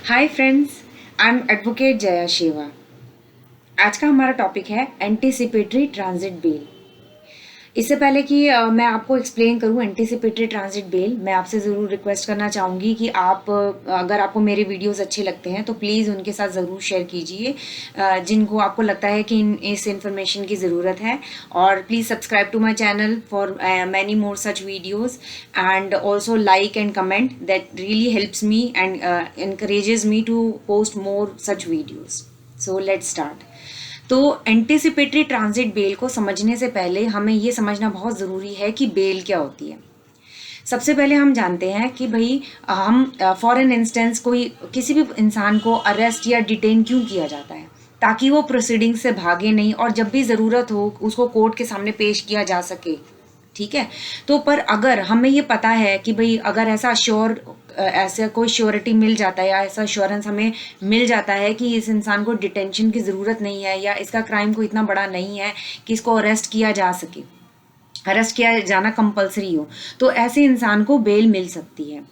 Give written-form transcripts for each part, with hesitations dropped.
Hi friends, I am advocate Jaya शेवा। आज का हमारा टॉपिक है एंटीसिपेटरी ट्रांजिट बेल। इससे पहले कि मैं आपको एक्सप्लेन करूं एंटीसिपेटरी ट्रांजिट बेल, मैं आपसे ज़रूर रिक्वेस्ट करना चाहूँगी कि आप अगर आपको मेरे वीडियोस अच्छे लगते हैं तो प्लीज़ उनके साथ ज़रूर शेयर कीजिए जिनको आपको लगता है कि इस इंफॉर्मेशन की ज़रूरत है। और please subscribe to my channel for many more such videos and also like and comment, that really helps me and encourages me to post more such videos. So let's start. तो anticipatory transit bell को समझने से पहले हमें ये समझना बहुत ज़रूरी है कि बेल क्या होती है। सबसे पहले हम जानते हैं कि भाई हम फॉर एन इंस्टेंस कोई किसी भी इंसान को अरेस्ट या डिटेन क्यों किया जाता है, ताकि वो प्रोसीडिंग से भागे नहीं और जब भी ज़रूरत हो उसको कोर्ट के सामने पेश किया जा सके। ठीक है, तो पर अगर हमें ये पता है कि भाई अगर ऐसा कोई श्योरिटी मिल जाता है या ऐसा श्योरेंस हमें मिल जाता है कि इस इंसान को डिटेंशन की ज़रूरत नहीं है या इसका क्राइम को इतना बड़ा नहीं है कि इसको अरेस्ट किया जा सके, अरेस्ट किया जाना कंपलसरी हो, तो ऐसे इंसान को बेल मिल सकती है।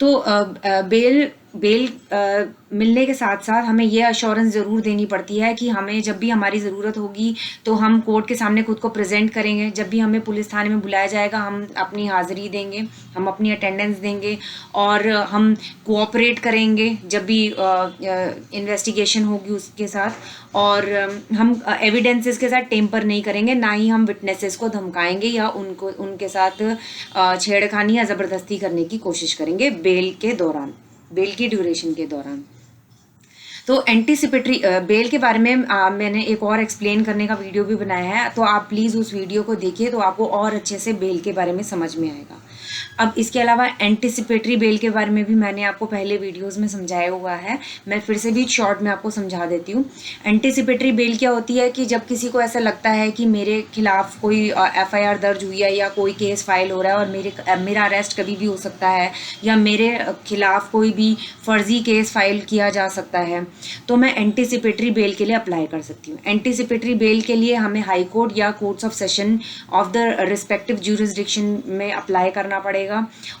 तो बेल बेल मिलने के साथ साथ हमें ये अश्योरेंस ज़रूर देनी पड़ती है कि हमें जब भी हमारी ज़रूरत होगी तो हम कोर्ट के सामने खुद को प्रेजेंट करेंगे। जब भी हमें पुलिस थाने में बुलाया जाएगा हम अपनी हाज़िरी देंगे, हम अपनी अटेंडेंस देंगे और हम कोऑपरेट करेंगे जब भी इन्वेस्टिगेशन होगी उसके साथ। और हम एविडेंसेस के साथ टेम्पर नहीं करेंगे, ना ही हम विटनेसेस को धमकाएंगे या उनके साथ छेड़खानी या ज़बरदस्ती करने की कोशिश करेंगे बेल के दौरान, बेल की ड्यूरेशन के दौरान। तो एंटीसिपेटरी बेल के बारे में मैंने एक और एक्सप्लेन करने का वीडियो भी बनाया है, तो आप प्लीज़ उस वीडियो को देखिए तो आपको और अच्छे से बेल के बारे में समझ में आएगा। अब इसके अलावा एंटीसिपेटरी बेल के बारे में भी मैंने आपको पहले वीडियोस में समझाया हुआ है, मैं फिर से भी शॉर्ट में आपको समझा देती हूँ। एंटीसिपेटरी बेल क्या होती है कि जब किसी को ऐसा लगता है कि मेरे खिलाफ कोई एफआईआर दर्ज हुई है या कोई केस फाइल हो रहा है और मेरा अरेस्ट कभी भी हो सकता है या मेरे खिलाफ कोई भी फर्जी केस फाइल किया जा सकता है, तो मैं एंटीसिपेटरी बेल के लिए अप्लाई कर सकती हूँ। एंटीसिपेटरी बेल के लिए हमें हाई कोर्ट या courts of session of the respective jurisdiction में अप्लाई करना पड़ेगा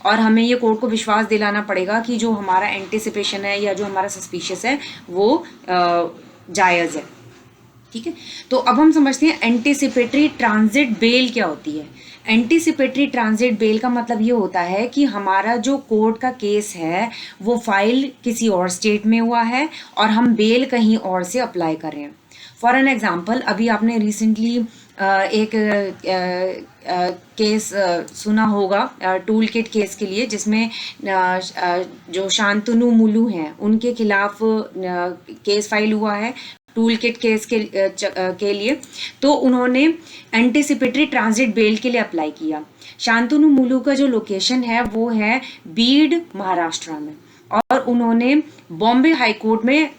और हमें ये कोर्ट को विश्वास दिलाना पड़ेगा कि जो हमारा एंटीसिपेशन है या जो हमारा सस्पिशियस है वो जायज़ है। ठीक है, तो अब हम समझते हैं एंटीसिपेटरी ट्रांजिट बेल क्या होती है। एंटीसिपेटरी ट्रांजिट बेल का मतलब ये होता है कि हमारा जो कोर्ट का केस है वो फाइल किसी और स्टेट में हुआ है और हम बेल कहीं और से अप्लाई कर रहे हैं। फॉर एन एग्जाम्पल, अभी आपने रिसेंटली एक केस सुना होगा टूल किट केस के लिए, जिसमें जो शांतनु मुलू हैं उनके खिलाफ केस फाइल हुआ है टूल किट केस के लिए। तो उन्होंने एंटीसिपेटरी ट्रांजिट बेल के लिए अप्लाई किया। शांतनु मुलू का जो लोकेशन है वो है बीड, महाराष्ट्र में, और उन्होंने बॉम्बे हाई कोर्ट में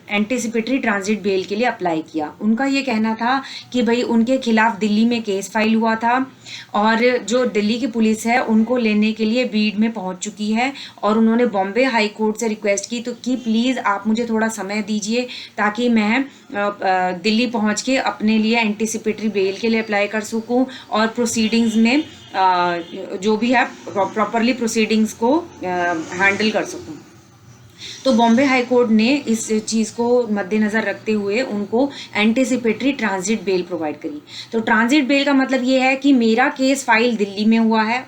एंटीसिपेटरी ट्रांजिट बेल के लिए अप्लाई किया। उनका ये कहना था कि भाई उनके खिलाफ दिल्ली में केस फाइल हुआ था और जो दिल्ली की पुलिस है उनको लेने के लिए बीड में पहुंच चुकी है और उन्होंने बॉम्बे हाई कोर्ट से रिक्वेस्ट की तो कि प्लीज़ आप मुझे थोड़ा समय दीजिए ताकि मैं दिल्ली पहुंच के अपने लिए एंटीसिपेटरी बेल के लिए अप्लाई कर सकूं और प्रोसीडिंग्स में जो भी है प्रॉपरली प्रोसीडिंग्स को हैंडल कर सकूं। तो बॉम्बे हाई कोर्ट ने इस चीज़ को मद्देनज़र रखते हुए उनको एंटीसिपेटरी ट्रांजिट बेल प्रोवाइड करी। तो ट्रांजिट बेल का मतलब ये है कि मेरा केस फाइल दिल्ली में हुआ है,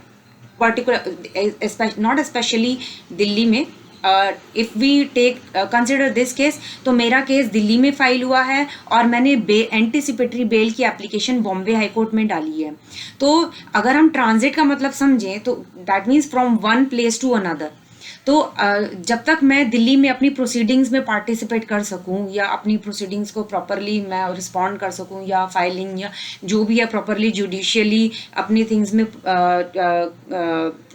पर्टिकुलर नॉट स्पेशली दिल्ली में, if we take consider this case, तो मेरा केस दिल्ली में फाइल हुआ है और मैंने एंटीसिपेटरी बेल की एप्लीकेशन बॉम्बे हाई कोर्ट में डाली है। तो अगर हम ट्रांजिट का मतलब समझें तो that means from one place to another. तो जब तक मैं दिल्ली में अपनी प्रोसीडिंग्स में पार्टिसिपेट कर सकूं या अपनी प्रोसीडिंग्स को प्रॉपरली मैं रिस्पॉन्ड कर सकूं या फाइलिंग या जो भी है प्रॉपरली जुडिशियली अपनी थिंग्स में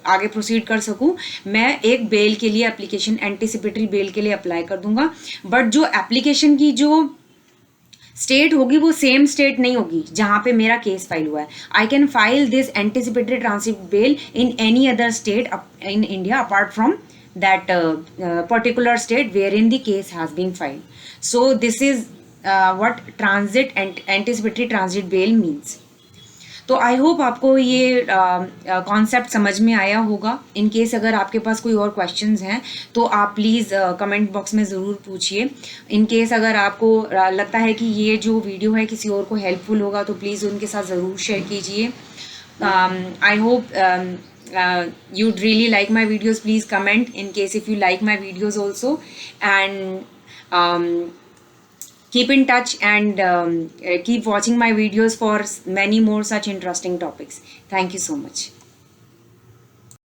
आगे प्रोसीड कर सकूं, मैं एक बेल के लिए एप्लीकेशन एंटीसिपेटरी बेल के लिए अप्लाई कर दूंगा। बट जो एप्लीकेशन की जो स्टेट होगी वो सेम स्टेट नहीं होगी जहां पे मेरा केस फाइल हुआ है। I can file this anticipatory transit bail in any other state in India apart from that particular state wherein the case has been filed. So this is what transit and anticipatory transit bail means. तो I hope आपको ये concept समझ में आया होगा. In case अगर आपके पास कोई और क्वेश्चंस हैं तो आप प्लीज़ कमेंट बॉक्स में ज़रूर पूछिए. इन केस अगर आपको लगता है कि ये जो वीडियो है किसी और को हेल्पफुल होगा तो प्लीज़ उनके साथ ज़रूर शेयर कीजिए. I hope you'd really like my videos. Please comment in case if you like my videos also, and keep in touch and keep watching my videos for many more such interesting topics. Thank you so much.